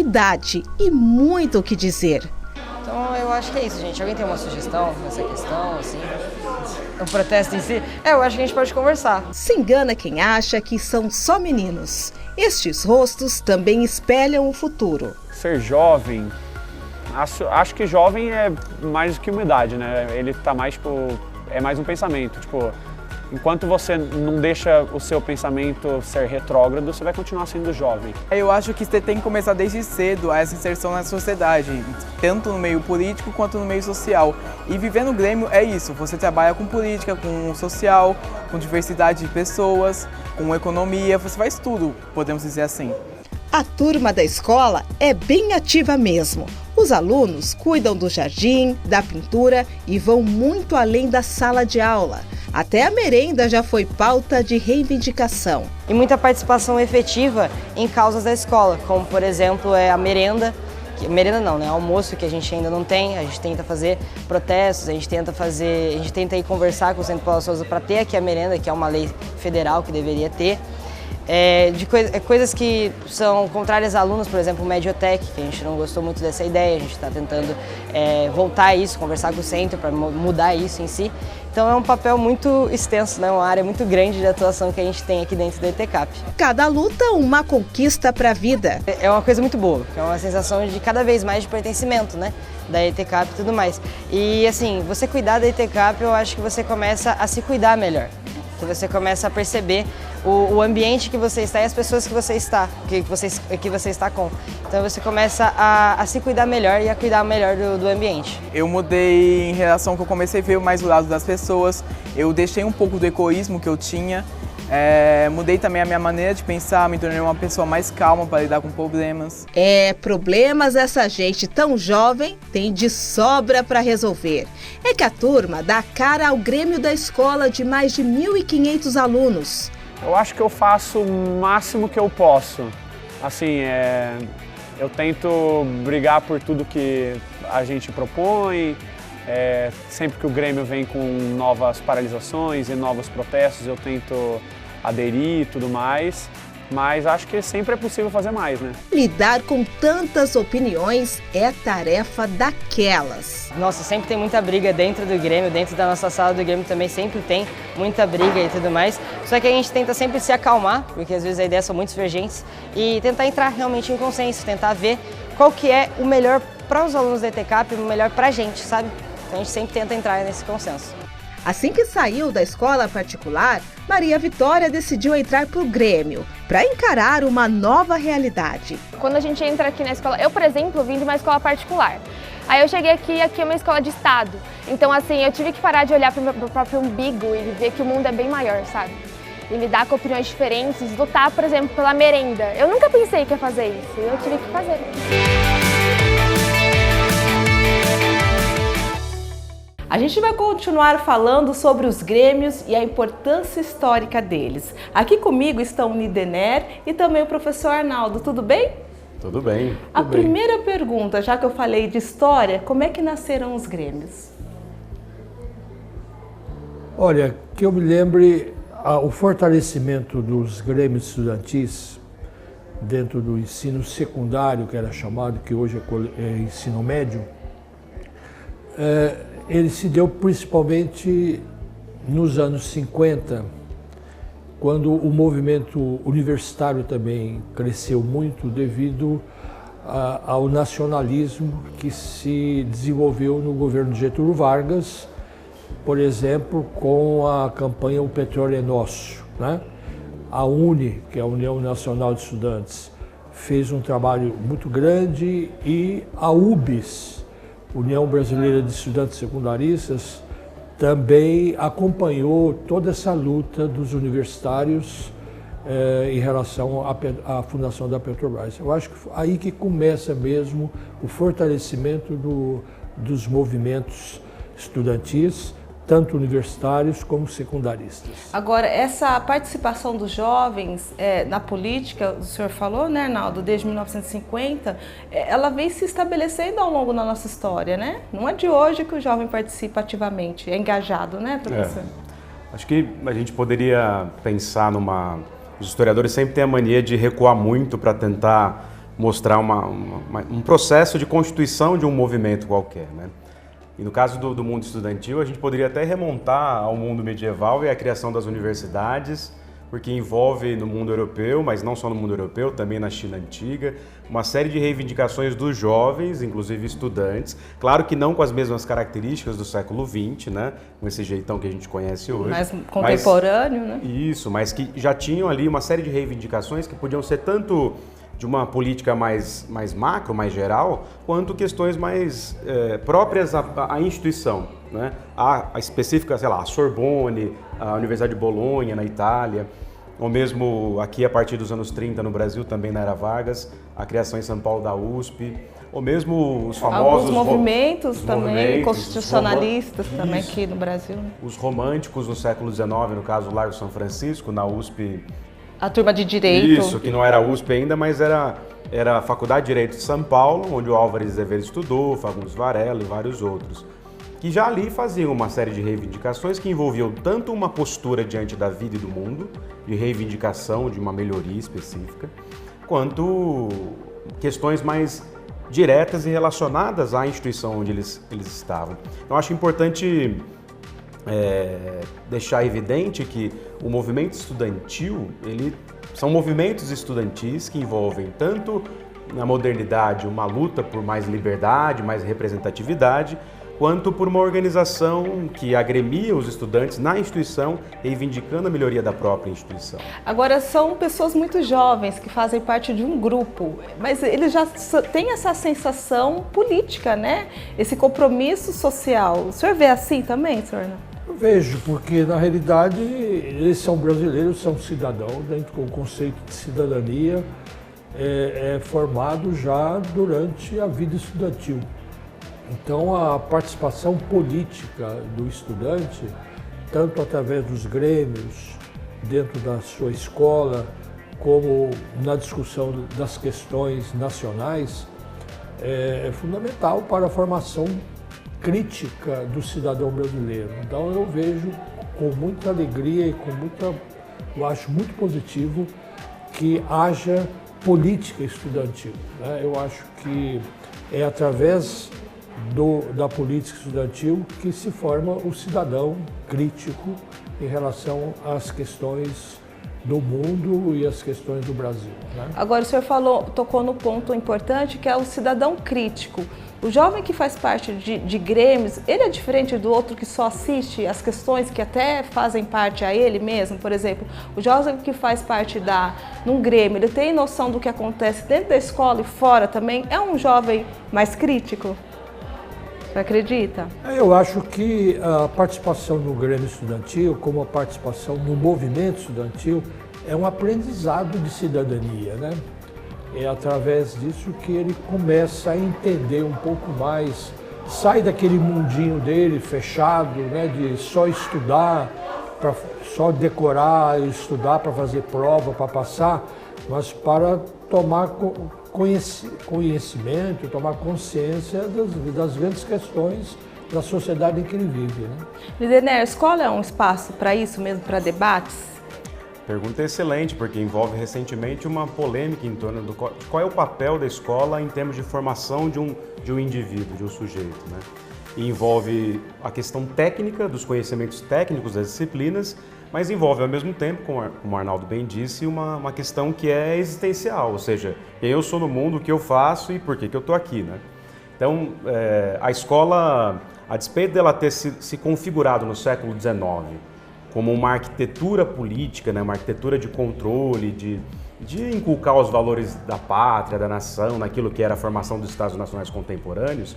idade e muito o que dizer. Então eu acho que é isso, gente. Alguém tem uma sugestão nessa questão, assim? O protesto em si? Eu acho que a gente pode conversar. Se engana quem acha que são só meninos. Estes rostos também espelham o futuro. Ser jovem, acho que jovem é mais do que uma idade, né? Ele tá mais, é mais um pensamento, enquanto você não deixa o seu pensamento ser retrógrado, você vai continuar sendo jovem. Eu acho que você tem que começar desde cedo essa inserção na sociedade, tanto no meio político quanto no meio social. E viver no Grêmio é isso, você trabalha com política, com social, com diversidade de pessoas, com economia, você faz tudo, podemos dizer assim. A turma da escola é bem ativa mesmo. Os alunos cuidam do jardim, da pintura e vão muito além da sala de aula. Até a merenda já foi pauta de reivindicação. E muita participação efetiva em causas da escola, como por exemplo a merenda. Merenda não, né? Almoço que a gente ainda não tem, a gente tenta fazer protestos, a gente tenta ir conversar com o Centro Paulo Souza para ter aqui a merenda, que é uma lei federal que deveria ter. Coisas que são contrárias a alunos, por exemplo, o Mediotec, que a gente não gostou muito dessa ideia, a gente está tentando voltar a isso, conversar com o centro para mudar isso em si. Então é um papel muito extenso, né? Uma área muito grande de atuação que a gente tem aqui dentro do ETCAP. Cada luta uma conquista para a vida. É uma coisa muito boa, é uma sensação de cada vez mais de pertencimento, né? Da ETCAP e tudo mais. E assim, você cuidar da ETCAP, eu acho que você começa a se cuidar melhor. Que você começa a perceber o ambiente que você está e as pessoas que você está, que você está com. Então você começa a se cuidar melhor e a cuidar melhor do ambiente. Eu mudei em relação que eu comecei a ver mais o lado das pessoas, eu deixei um pouco do egoísmo que eu tinha, mudei também a minha maneira de pensar, me tornei uma pessoa mais calma para lidar com problemas. Problemas essa gente tão jovem tem de sobra para resolver. É que a turma dá cara ao Grêmio da escola de mais de 1.500 alunos. Eu acho que eu faço o máximo que eu posso. Assim, eu tento brigar por tudo que a gente propõe. Sempre que o Grêmio vem com novas paralisações e novos protestos, eu tento aderir e tudo mais. Mas acho que sempre é possível fazer mais, né? Lidar com tantas opiniões é tarefa daquelas. Nossa, sempre tem muita briga dentro do Grêmio, dentro da nossa sala do Grêmio também sempre tem muita briga e tudo mais. Só que a gente tenta sempre se acalmar, porque às vezes as ideias são muito divergentes, e tentar entrar realmente em consenso, tentar ver qual que é o melhor para os alunos da ETCAP e o melhor para a gente, sabe? Então a gente sempre tenta entrar nesse consenso. Assim que saiu da escola particular, Maria Vitória decidiu entrar para o Grêmio, para encarar uma nova realidade. Quando a gente entra aqui na escola, eu, por exemplo, vim de uma escola particular. Aí eu cheguei aqui é uma escola de estado. Então, assim, eu tive que parar de olhar para o meu próprio umbigo e ver que o mundo é bem maior, sabe? E lidar com opiniões diferentes, lutar, por exemplo, pela merenda. Eu nunca pensei que ia fazer isso, e eu tive que fazer. A gente vai continuar falando sobre os grêmios e a importância histórica deles. Aqui comigo estão o Nidener e também o professor Arnaldo. Tudo bem? Tudo bem. A primeira pergunta, já que eu falei de história, como é que nasceram os grêmios? Olha, que eu me lembre, o fortalecimento dos grêmios estudantis dentro do ensino secundário, que era chamado, que hoje é ensino médio, ele se deu principalmente nos anos 50, quando o movimento universitário também cresceu muito devido ao nacionalismo que se desenvolveu no governo de Getúlio Vargas, por exemplo, com a campanha O Petróleo é Nosso, né? A UNE, que é a União Nacional de Estudantes, fez um trabalho muito grande e a UBS, União Brasileira de Estudantes Secundaristas, também acompanhou toda essa luta dos universitários em relação à fundação da Petrobras. Eu acho que aí que começa mesmo o fortalecimento dos movimentos estudantis, tanto universitários como secundaristas. Agora, essa participação dos jovens na política, o senhor falou, né, Arnaldo, desde 1950, ela vem se estabelecendo ao longo da nossa história, né? Não é de hoje que o jovem participa ativamente, é engajado, né, professor? Acho que a gente poderia pensar Os historiadores sempre têm a mania de recuar muito para tentar mostrar um processo de constituição de um movimento qualquer, né? E no caso do mundo estudantil, a gente poderia até remontar ao mundo medieval e à criação das universidades, porque envolve no mundo europeu, mas não só no mundo europeu, também na China antiga, uma série de reivindicações dos jovens, inclusive estudantes, claro que não com as mesmas características do século XX, né, com esse jeitão que a gente conhece hoje. Mais contemporâneo, né? Isso, mas que já tinham ali uma série de reivindicações que podiam ser tanto de uma política mais macro, mais geral, quanto questões mais próprias à instituição, né? A específica, sei lá, a Sorbonne, a Universidade de Bolonha, na Itália, ou mesmo aqui a partir dos anos 30 no Brasil, também na Era Vargas, a criação em São Paulo da USP, ou mesmo os famosos... Alguns movimentos também, constitucionalistas também aqui no Brasil. Os românticos no século XIX, no caso o Largo São Francisco, na USP... A turma de Direito. Isso, que não era a USP ainda, mas era a Faculdade de Direito de São Paulo, onde o Álvares Azevedo estudou, Fagundes Varela e vários outros, que já ali faziam uma série de reivindicações que envolviam tanto uma postura diante da vida e do mundo, de reivindicação de uma melhoria específica, quanto questões mais diretas e relacionadas à instituição onde eles estavam. Então, acho importante deixar evidente que o movimento estudantil, são movimentos estudantis que envolvem tanto na modernidade uma luta por mais liberdade, mais representatividade, quanto por uma organização que agremia os estudantes na instituição, reivindicando a melhoria da própria instituição. Agora, são pessoas muito jovens que fazem parte de um grupo, mas eles já têm essa sensação política, né? Esse compromisso social. O senhor vê assim também, senhor? Eu vejo, porque na realidade eles são brasileiros, são cidadãos, dentro do conceito de cidadania é formado já durante a vida estudantil. Então a participação política do estudante, tanto através dos grêmios, dentro da sua escola, como na discussão das questões nacionais, é fundamental para a formação crítica do cidadão brasileiro. Então eu vejo com muita alegria e eu acho muito positivo que haja política estudantil, né? Eu acho que é através da política estudantil que se forma o cidadão crítico em relação às questões do mundo e as questões do Brasil, né? Agora o senhor tocou no ponto importante que é o cidadão crítico. O jovem que faz parte de grêmios, ele é diferente do outro que só assiste as questões que até fazem parte a ele mesmo? Por exemplo, o jovem que faz parte num grêmio, ele tem noção do que acontece dentro da escola e fora também? É um jovem mais crítico? Você acredita? Eu acho que a participação no Grêmio Estudantil, como a participação no movimento estudantil, é um aprendizado de cidadania, né? É através disso que ele começa a entender um pouco mais, sai daquele mundinho dele fechado, né, de só estudar, só decorar, estudar para fazer prova, para passar, mas para tomar conhecimento, tomar consciência das grandes questões da sociedade em que ele vive, né? Lidener, a escola é um espaço para isso mesmo, para debates? Pergunta excelente, porque envolve recentemente uma polêmica em torno de qual é o papel da escola em termos de formação de um indivíduo, de um sujeito, né? E envolve a questão técnica, dos conhecimentos técnicos das disciplinas, mas envolve ao mesmo tempo, como o Arnaldo bem disse, uma questão que é existencial, ou seja, quem eu sou no mundo, o que eu faço e por que eu estou aqui, né? Então, a escola, a despeito dela ter se configurado no século XIX como uma arquitetura política, né, uma arquitetura de controle, de inculcar os valores da pátria, da nação, naquilo que era a formação dos Estados nacionais contemporâneos,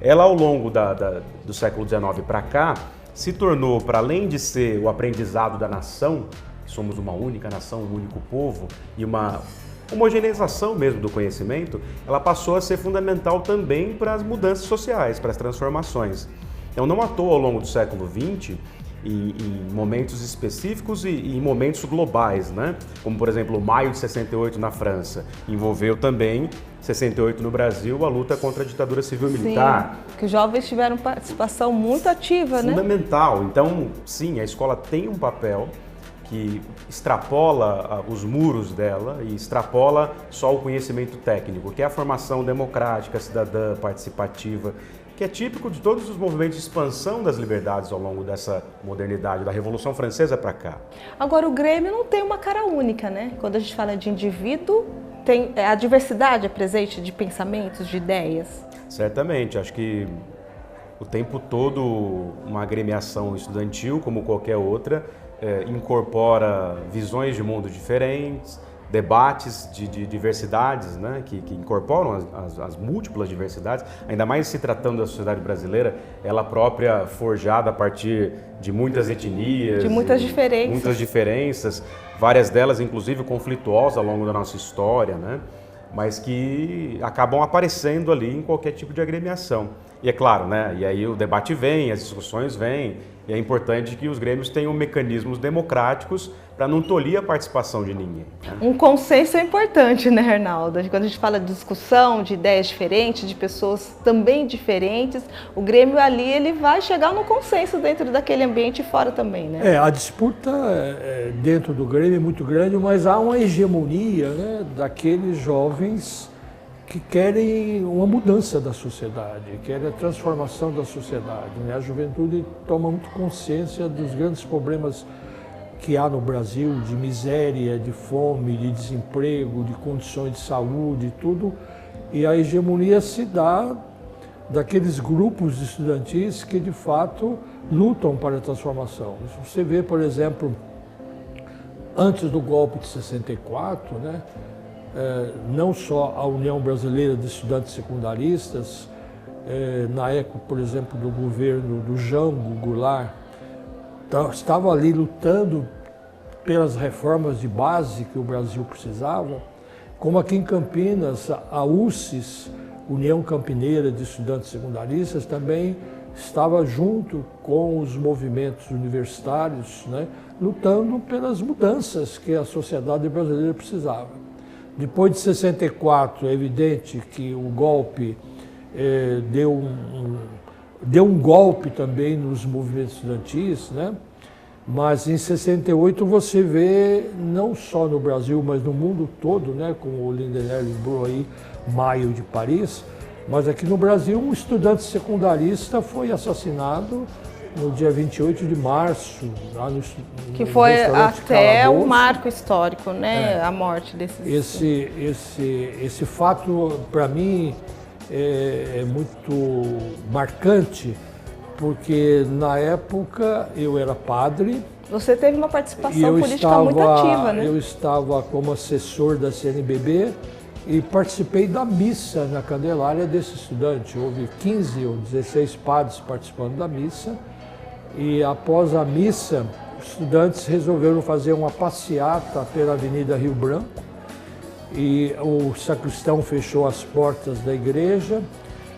ela ao longo do século XIX para cá se tornou, para além de ser o aprendizado da nação, somos uma única nação, um único povo, e uma homogeneização mesmo do conhecimento, ela passou a ser fundamental também para as mudanças sociais, para as transformações. Então, não à toa, ao longo do século XX, em momentos específicos e em momentos globais, né? Como, por exemplo, o Maio de 68 na França, envolveu também, 68 no Brasil, a luta contra a ditadura civil-militar. Sim, que os jovens tiveram participação muito ativa, né? Fundamental. Então, sim, a escola tem um papel que extrapola os muros dela e extrapola só o conhecimento técnico, que é a formação democrática, cidadã, participativa, que é típico de todos os movimentos de expansão das liberdades ao longo dessa modernidade, da Revolução Francesa para cá. Agora, o Grêmio não tem uma cara única, né? Quando a gente fala de indivíduo, a diversidade é presente de pensamentos, de ideias. Certamente, acho que o tempo todo uma agremiação estudantil, como qualquer outra, incorpora visões de mundo diferentes, debates de diversidades, né, que incorporam as múltiplas diversidades, ainda mais se tratando da sociedade brasileira, ela própria forjada a partir de muitas etnias, de muitas diferenças, várias delas inclusive conflituosas ao longo da nossa história, né, mas que acabam aparecendo ali em qualquer tipo de agremiação. E é claro, né, e aí o debate vem, as discussões vêm, e é importante que os grêmios tenham mecanismos democráticos para não tolir a participação de ninguém, né? Um consenso é importante, né, Arnaldo? Quando a gente fala de discussão, de ideias diferentes, de pessoas também diferentes, o Grêmio ali ele vai chegar no consenso dentro daquele ambiente e fora também, né? A disputa dentro do Grêmio é muito grande, mas há uma hegemonia, né, daqueles jovens que querem uma mudança da sociedade, querem a transformação da sociedade, né? A juventude toma muito consciência dos grandes problemas que há no Brasil, de miséria, de fome, de desemprego, de condições de saúde, tudo. E a hegemonia se dá daqueles grupos estudantis que, de fato, lutam para a transformação. Você vê, por exemplo, antes do golpe de 64, né? Não só a União Brasileira de Estudantes Secundaristas, na época, por exemplo, do governo do Jango Goulart, estava ali lutando pelas reformas de base que o Brasil precisava, como aqui em Campinas, a UCES, União Campineira de Estudantes Secundaristas, também estava junto com os movimentos universitários, né, lutando pelas mudanças que a sociedade brasileira precisava. Depois de 64, é evidente que o golpe deu um golpe também nos movimentos estudantis, né? Mas em 68 você vê, não só no Brasil, mas no mundo todo, né? Como o Lindenberg lembrou aí, Maio de Paris, mas aqui no Brasil um estudante secundarista foi assassinado no dia 28 de março, lá no que foi até um marco histórico, né? A morte desses... Esse fato, para mim, é muito marcante, porque na época eu era padre. Você teve uma participação política muito ativa, né? Eu estava como assessor da CNBB e participei da missa na Candelária desse estudante. Houve 15 ou 16 padres participando da missa. E após a missa, os estudantes resolveram fazer uma passeata pela Avenida Rio Branco e o sacristão fechou as portas da igreja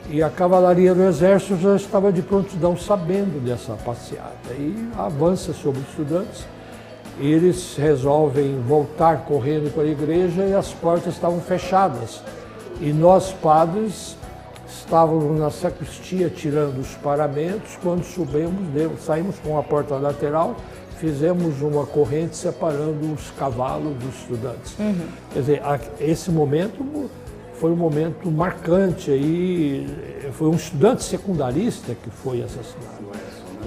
e a cavalaria do exército já estava de prontidão sabendo dessa passeata e avança sobre os estudantes. Eles resolvem voltar correndo para a igreja e as portas estavam fechadas e nós padres estávamos na sacristia tirando os paramentos, quando saímos com a porta lateral, fizemos uma corrente separando os cavalos dos estudantes. Uhum. Quer dizer, esse momento foi um momento marcante, aí foi um estudante secundarista que foi assassinado,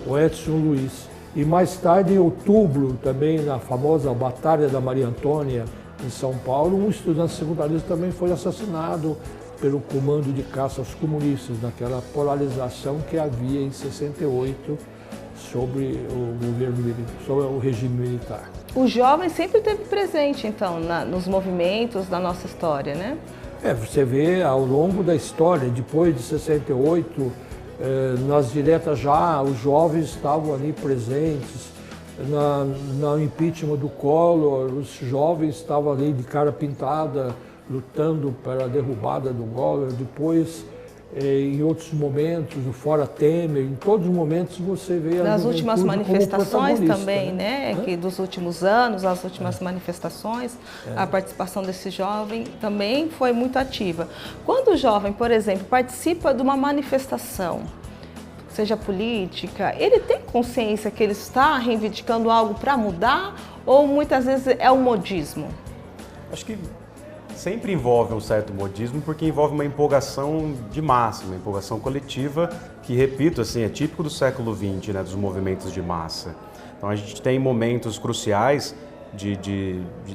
o Edson Luiz. E mais tarde, em outubro, também na famosa Batalha da Maria Antônia, em São Paulo, um estudante secundarista também foi assassinado pelo comando de caça aos comunistas, naquela polarização que havia em 68 sobre o governo, sobre o regime militar. O jovem sempre esteve presente, então, nos movimentos da nossa história, né? Você vê ao longo da história, depois de 68, nas diretas já, os jovens estavam ali presentes. No impeachment do Collor, os jovens estavam ali de cara pintada, lutando pela derrubada do Collor. Depois, em outros momentos, o Fora Temer, em todos os momentos você vê a nas últimas manifestações também, né? Que dos últimos anos, as últimas manifestações, a participação desse jovem também foi muito ativa. Quando o jovem, por exemplo, participa de uma manifestação, seja política, ele tem consciência que ele está reivindicando algo para mudar? ou muitas vezes é um modismo? Acho que sempre envolve um certo modismo, porque envolve uma empolgação de massa, uma empolgação coletiva, que, repito, assim, é típico do século XX, né, dos movimentos de massa. Então a gente tem momentos cruciais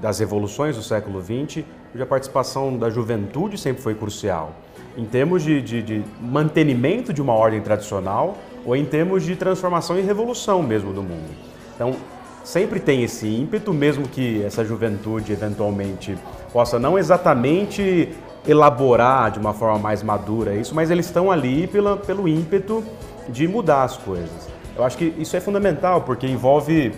das revoluções do século XX, onde a participação da juventude sempre foi crucial, em termos de mantenimento de uma ordem tradicional ou em termos de transformação e revolução mesmo do mundo. Então, sempre tem esse ímpeto, mesmo que essa juventude eventualmente possa não exatamente elaborar de uma forma mais madura isso, mas eles estão ali pelo ímpeto de mudar as coisas. Eu acho que isso é fundamental, porque envolve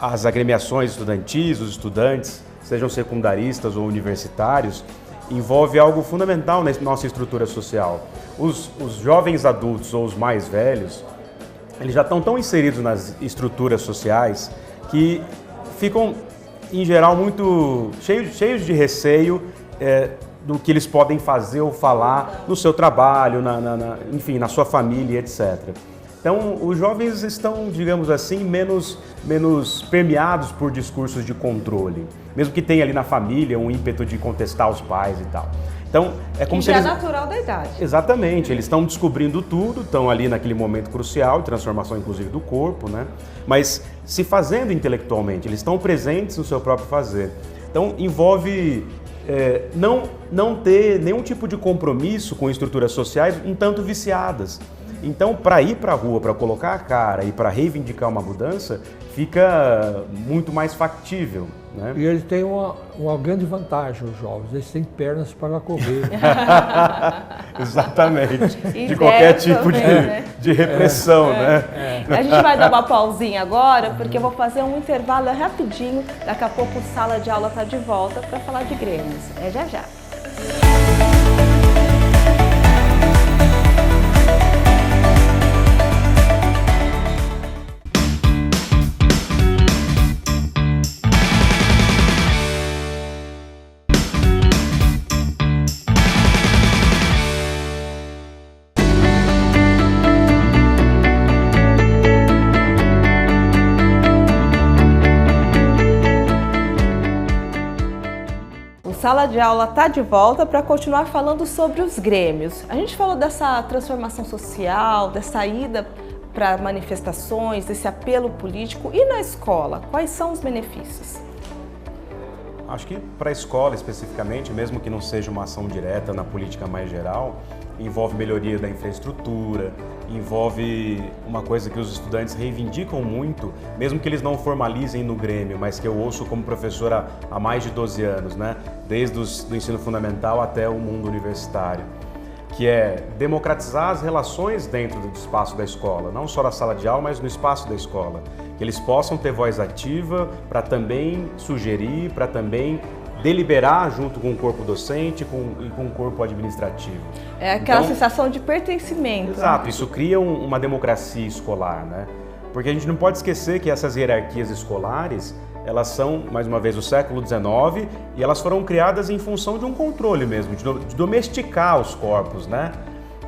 as agremiações estudantis, os estudantes, sejam secundaristas ou universitários, envolve algo fundamental na nossa estrutura social. Os jovens adultos ou os mais velhos, eles já estão tão inseridos nas estruturas sociais que ficam, em geral, muito cheios de receio do que eles podem fazer ou falar no seu trabalho, enfim, na sua família, etc. Então, os jovens estão, digamos assim, menos permeados por discursos de controle, mesmo que tenha ali na família um ímpeto de contestar os pais e tal. Então, é como se já eles... é natural da idade. Exatamente, eles estão descobrindo tudo, estão ali naquele momento crucial de transformação, inclusive, do corpo, né? Mas se fazendo intelectualmente, eles estão presentes no seu próprio fazer. Então, envolve não ter nenhum tipo de compromisso com estruturas sociais um tanto viciadas. Então, para ir para a rua, para colocar a cara e para reivindicar uma mudança, fica muito mais factível, né? E eles têm uma grande vantagem, os jovens, eles têm pernas para correr. Exatamente, de qualquer tipo de repressão, né? A gente vai dar uma pausinha agora, porque eu vou fazer um intervalo rapidinho, daqui a pouco o Sala de Aula está de volta para falar de grêmios. É já já. Sala de Aula está de volta para continuar falando sobre os grêmios. A gente falou dessa transformação social, dessa ida para manifestações, desse apelo político. E na escola, quais são os benefícios? Acho que para a escola especificamente, mesmo que não seja uma ação direta na política mais geral, envolve melhoria da infraestrutura, envolve uma coisa que os estudantes reivindicam muito, mesmo que eles não formalizem no Grêmio, mas que eu ouço como professor há mais de 12 anos, né? Desde o ensino fundamental até o mundo universitário, que é democratizar as relações dentro do espaço da escola, não só na sala de aula, mas no espaço da escola, que eles possam ter voz ativa para também sugerir, para também deliberar junto com o corpo docente e com o corpo administrativo. É aquela sensação de pertencimento. Exato, isso cria uma democracia escolar, né? Porque a gente não pode esquecer que essas hierarquias escolares, elas são, mais uma vez, do século XIX e elas foram criadas em função de um controle mesmo, de domesticar os corpos, né?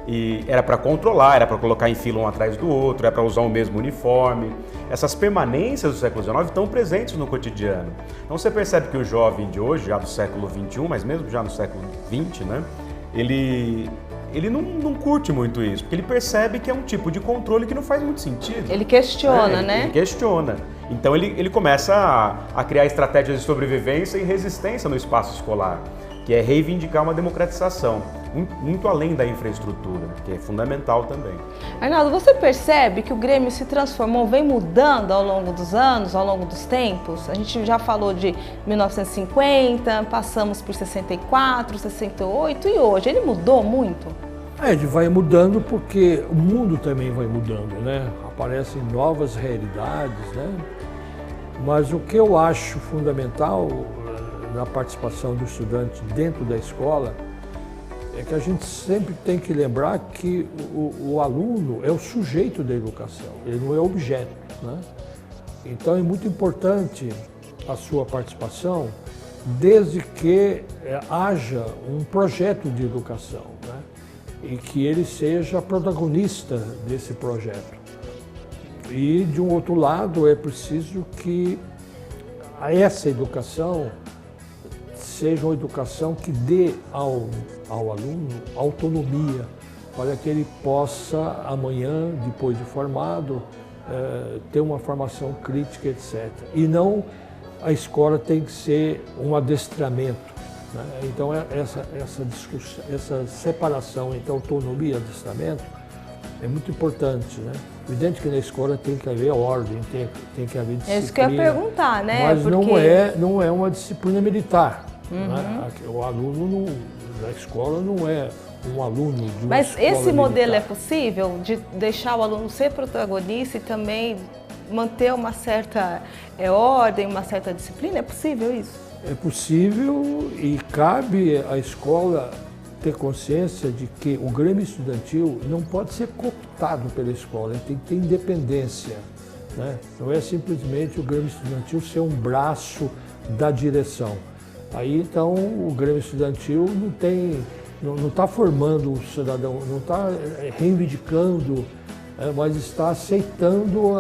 E era para controlar, era para colocar em fila um atrás do outro, era para usar o mesmo uniforme. Essas permanências do século XIX estão presentes no cotidiano. Então você percebe que o jovem de hoje, já do século XXI, mas mesmo já no século XX, né? Ele não curte muito isso, porque ele percebe que é um tipo de controle que não faz muito sentido. Ele questiona, né? Ele questiona. Então ele começa a criar estratégias de sobrevivência e resistência no espaço escolar, que é reivindicar uma democratização, muito além da infraestrutura, que é fundamental também. Arnaldo, você percebe que o Grêmio se transformou, vem mudando ao longo dos anos, ao longo dos tempos? A gente já falou de 1950, passamos por 64, 68 e hoje, ele mudou muito? Ele vai mudando porque o mundo também vai mudando, né? Aparecem novas realidades, né? Mas o que eu acho fundamental na participação do estudante dentro da escola é que a gente sempre tem que lembrar que o aluno é o sujeito da educação, ele não é objeto, né? Então é muito importante a sua participação desde que haja um projeto de educação, né? E que ele seja protagonista desse projeto. E, de um outro lado, é preciso que essa educação seja uma educação que dê ao aluno autonomia para que ele possa amanhã, depois de formado, ter uma formação crítica, etc. E não a escola tem que ser um adestramento. Né? Então essa separação entre autonomia e adestramento é muito importante, né? Evidente que na escola tem que haver ordem, tem que haver disciplina. É isso que eu ia perguntar, né? Mas não é uma disciplina militar. Né? O aluno na escola não é um aluno de uma Mas escola esse modelo militar. é possível de deixar o aluno ser protagonista e também manter uma certa ordem, uma certa disciplina? É possível isso? É possível e cabe à escola ter consciência de que o Grêmio Estudantil não pode ser cooptado pela escola, ele tem que ter independência. Né? Não é simplesmente o Grêmio Estudantil ser um braço da direção. Aí então o Grêmio Estudantil não está formando o cidadão, não está reivindicando, mas está aceitando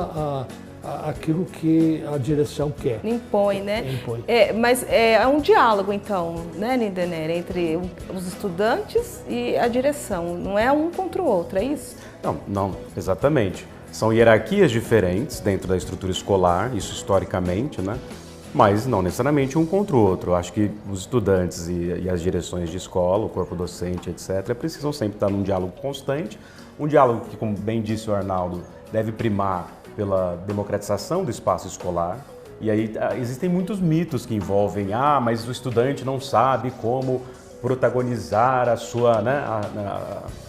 aquilo que a direção quer. Impõe, né? Impõe. Mas é um diálogo, então, né, Lindenner, entre os estudantes e a direção. Não é um contra o outro, é isso? Não, exatamente. São hierarquias diferentes dentro da estrutura escolar, isso historicamente, né? Mas não necessariamente um contra o outro. Eu acho que os estudantes e as direções de escola, o corpo docente, etc., precisam sempre estar num diálogo constante, um diálogo que, como bem disse o Arnaldo, deve primar pela democratização do espaço escolar. E aí existem muitos mitos que envolvem, mas o estudante não sabe como protagonizar a sua, né,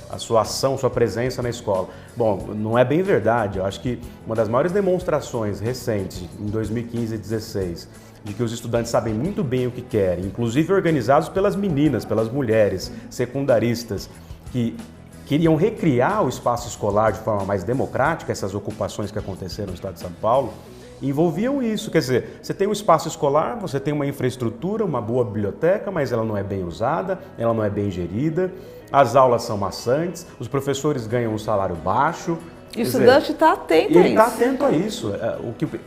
a sua ação, sua presença na escola. Bom, não é bem verdade. Eu acho que uma das maiores demonstrações recentes, em 2015 e 2016, de que os estudantes sabem muito bem o que querem, inclusive organizados pelas meninas, pelas mulheres secundaristas, que queriam recriar o espaço escolar de forma mais democrática, essas ocupações que aconteceram no estado de São Paulo, envolviam isso. Quer dizer, você tem um espaço escolar, você tem uma infraestrutura, uma boa biblioteca, mas ela não é bem usada, ela não é bem gerida, as aulas são maçantes, os professores ganham um salário baixo. E o estudante está atento a isso. Ele está atento a isso.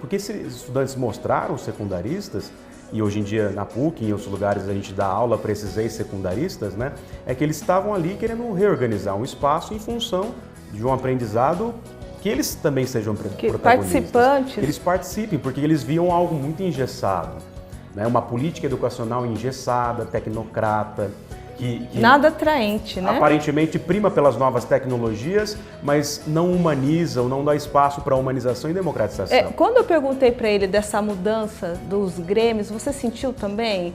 O que esses estudantes mostraram, os secundaristas, e hoje em dia na PUC, em outros lugares a gente dá aula para esses ex-secundaristas, né? É que eles estavam ali querendo reorganizar um espaço em função de um aprendizado que eles também sejam protagonistas. Participantes. Que eles participem, porque eles viam algo muito engessado, né? Uma política educacional engessada, tecnocrata, que nada atraente, né? Aparentemente prima pelas novas tecnologias, mas não humaniza ou não dá espaço para humanização e democratização. Quando eu perguntei para ele dessa mudança dos grêmios, você sentiu também?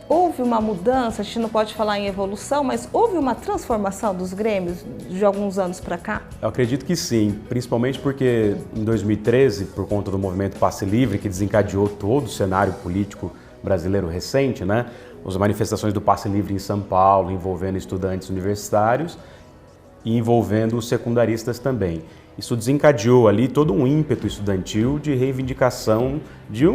Houve uma mudança, a gente não pode falar em evolução, mas houve uma transformação dos grêmios de alguns anos para cá? Eu acredito que sim, principalmente porque em 2013, por conta do movimento Passe Livre, que desencadeou todo o cenário político brasileiro recente, né? As manifestações do Passe Livre em São Paulo, envolvendo estudantes universitários e envolvendo os secundaristas também. Isso desencadeou ali todo um ímpeto estudantil de reivindicação de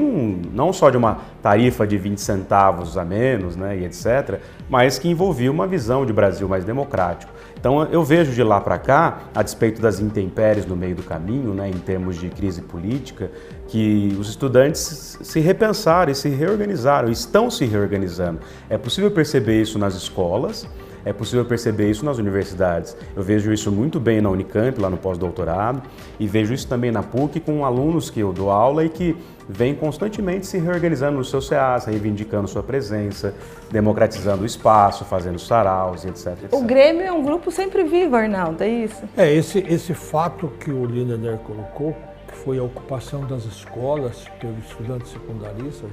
não só de uma tarifa de 20 centavos a menos, né, e etc., mas que envolvia uma visão de Brasil mais democrático. Então eu vejo de lá para cá, a despeito das intempéries no meio do caminho, né, em termos de crise política, que os estudantes se repensaram e se reorganizaram, estão se reorganizando. É possível perceber isso nas escolas, é possível perceber isso nas universidades. Eu vejo isso muito bem na Unicamp, lá no pós-doutorado, e vejo isso também na PUC com alunos que eu dou aula e que vêm constantemente se reorganizando nos seus CAs, reivindicando sua presença, democratizando o espaço, fazendo saraus, etc, etc. O Grêmio é um grupo sempre vivo, Arnaldo, é isso? Esse fato que o Lindenner colocou, que foi a ocupação das escolas pelos estudantes secundaristas,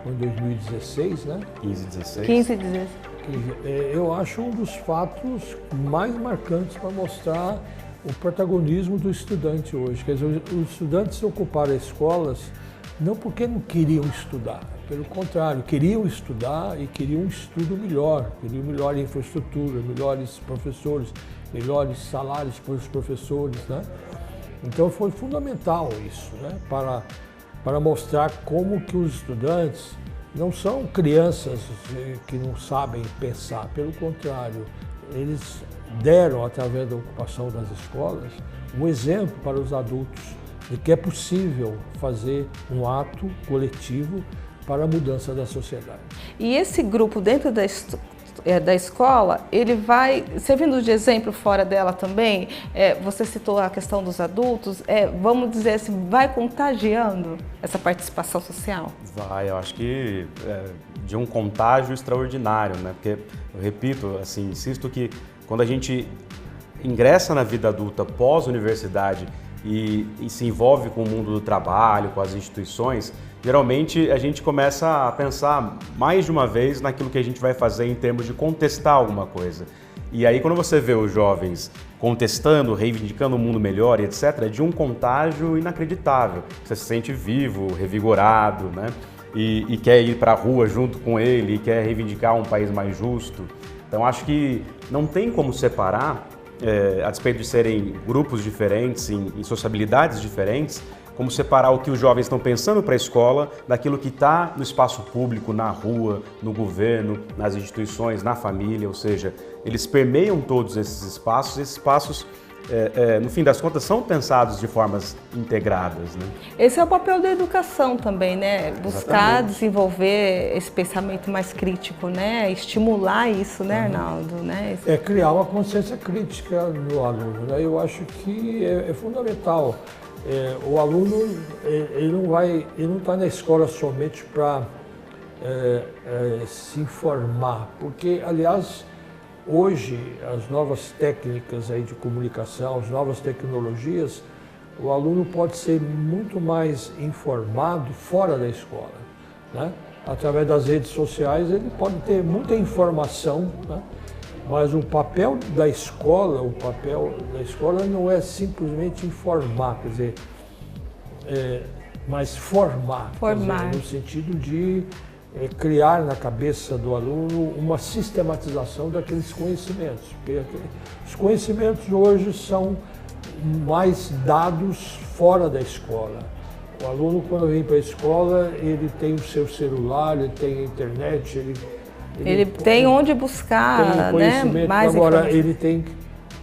foi em 2016, né? 15, 16. 15 e 16. Eu acho um dos fatos mais marcantes para mostrar o protagonismo do estudante hoje. Quer dizer, os estudantes ocuparam escolas não porque não queriam estudar, pelo contrário, queriam estudar e queriam um estudo melhor, queriam melhor infraestrutura, melhores professores, melhores salários para os professores, né? Então foi fundamental isso, né? Para mostrar como que os estudantes não são crianças que não sabem pensar, pelo contrário, eles deram, através da ocupação das escolas, um exemplo para os adultos de que é possível fazer um ato coletivo para a mudança da sociedade. E esse grupo dentro da escola, ele vai, servindo de exemplo fora dela também, você citou a questão dos adultos, vamos dizer assim, vai contagiando essa participação social? Vai, eu acho que de um contágio extraordinário, né? Porque, eu repito, assim, insisto que quando a gente ingressa na vida adulta pós-universidade e se envolve com o mundo do trabalho, com as instituições, geralmente a gente começa a pensar mais de uma vez naquilo que a gente vai fazer em termos de contestar alguma coisa. E aí quando você vê os jovens contestando, reivindicando um mundo melhor e etc., é de um contágio inacreditável. Você se sente vivo, revigorado, né? E quer ir para a rua junto com ele, e quer reivindicar um país mais justo. Então acho que não tem como separar, a despeito de serem grupos diferentes, em sociabilidades diferentes, como separar o que os jovens estão pensando para a escola daquilo que está no espaço público, na rua, no governo, nas instituições, na família, ou seja, eles permeiam todos esses espaços, no fim das contas, são pensados de formas integradas, né? Esse é o papel da educação também, né? Buscar desenvolver esse pensamento mais crítico, né? Estimular isso, né, Arnaldo? Né? Criar uma consciência crítica no aluno, né? Eu acho que é fundamental. O aluno, ele não está na escola somente para se informar, porque, aliás, hoje, as novas técnicas aí de comunicação, as novas tecnologias, o aluno pode ser muito mais informado fora da escola, né? Através das redes sociais, ele pode ter muita informação, né? Mas o papel da escola não é simplesmente informar, quer dizer, mas formar. Formar. Dizer, no sentido de criar na cabeça do aluno uma sistematização daqueles conhecimentos. Porque os conhecimentos hoje são mais dados fora da escola. O aluno, quando vem para a escola, ele tem o seu celular, ele tem a internet, ele tem onde buscar, né, mais agora ele tem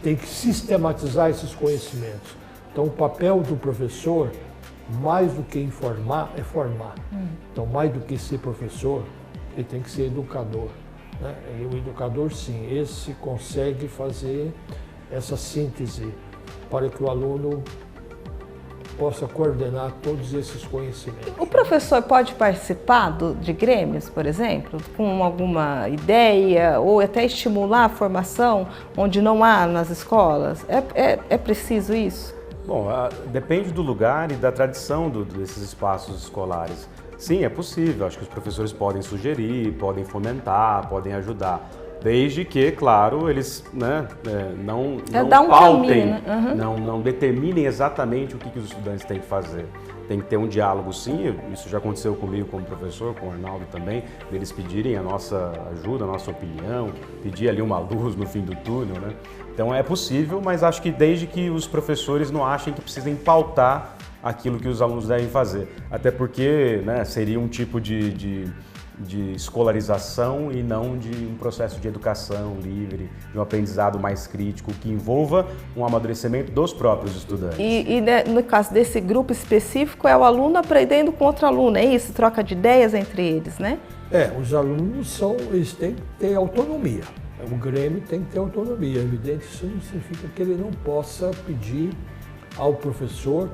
que sistematizar esses conhecimentos. Então o papel do professor, mais do que informar, é formar. Então mais do que ser professor, ele tem que ser educador, né? E o educador, sim, esse consegue fazer essa síntese para que o aluno possa coordenar todos esses conhecimentos. O professor pode participar de grêmios, por exemplo, com alguma ideia ou até estimular a formação onde não há nas escolas? É preciso isso? Bom, depende do lugar e da tradição desses espaços escolares. Sim, é possível. Acho que os professores podem sugerir, podem fomentar, podem ajudar. Desde que, claro, eles, né, não pautem, caminho, né? não determinem exatamente o que os estudantes têm que fazer. Tem que ter um diálogo, sim, isso já aconteceu comigo como professor, com o Arnaldo também, eles pedirem a nossa ajuda, a nossa opinião, pedir ali uma luz no fim do túnel, né? Então é possível, mas acho que desde que os professores não achem que precisem pautar aquilo que os alunos devem fazer. Até porque, né, seria um tipo de escolarização e não de um processo de educação livre, de um aprendizado mais crítico, que envolva um amadurecimento dos próprios estudantes. E no caso desse grupo específico, é o aluno aprendendo com outro aluno, é isso? Troca de ideias entre eles, né? Os alunos eles têm que ter autonomia. O Grêmio tem que ter autonomia. É evidente, isso não significa que ele não possa pedir ao professor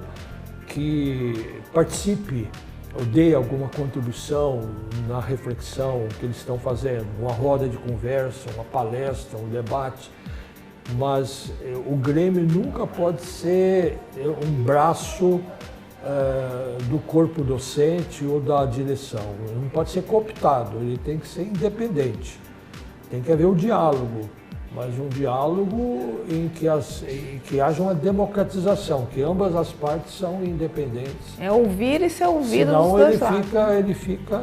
que participe ou dê alguma contribuição na reflexão que eles estão fazendo, uma roda de conversa, uma palestra, um debate, mas o Grêmio nunca pode ser um braço do corpo docente ou da direção, ele não pode ser cooptado, ele tem que ser independente, tem que haver um diálogo, mas um diálogo em que haja uma democratização, que ambas as partes são independentes. É ouvir e ser ouvido dos dois lados. Senão ele fica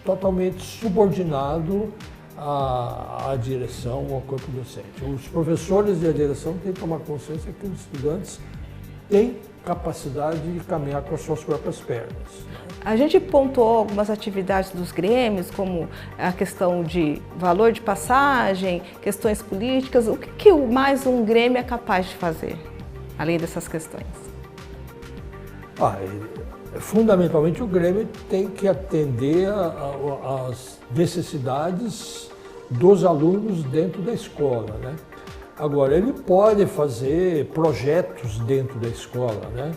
totalmente subordinado à direção, ao corpo docente. Os professores e a direção têm que tomar consciência que os estudantes têm capacidade de caminhar com as suas próprias pernas. A gente pontuou algumas atividades dos grêmios, como a questão de valor de passagem, questões políticas. O que mais um grêmio é capaz de fazer, além dessas questões? Fundamentalmente o Grêmio tem que atender às necessidades dos alunos dentro da escola, né? Agora, ele pode fazer projetos dentro da escola, né?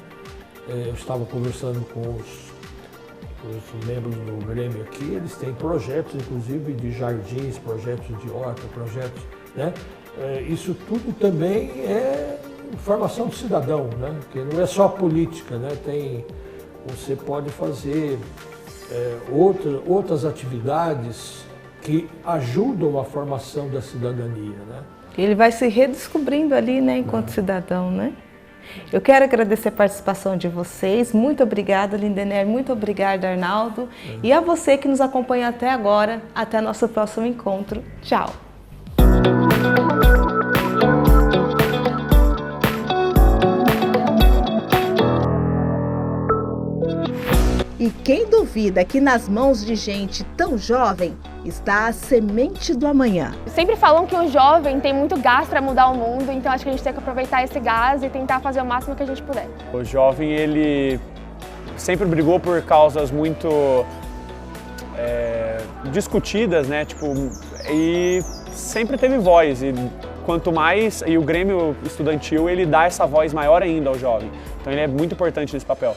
Eu estava conversando com os membros do Grêmio aqui, eles têm projetos, inclusive, de jardins, projetos de horta, projetos, né? Isso tudo também é formação do cidadão, né? Que não é só política, né? Você pode fazer outras atividades que ajudam a formação da cidadania, né? Ele vai se redescobrindo ali, né, enquanto cidadão, né? Eu quero agradecer a participação de vocês. Muito obrigada, Lindenberg. Muito obrigada, Arnaldo. E a você que nos acompanha até agora. Até nosso próximo encontro. Tchau. E quem duvida que nas mãos de gente tão jovem está a semente do amanhã. Sempre falam que o jovem tem muito gás para mudar o mundo, então acho que a gente tem que aproveitar esse gás e tentar fazer o máximo que a gente puder. O jovem, ele sempre brigou por causas muito discutidas, né? E sempre teve voz. E quanto mais, e o Grêmio Estudantil, ele dá essa voz maior ainda ao jovem. Então ele é muito importante nesse papel.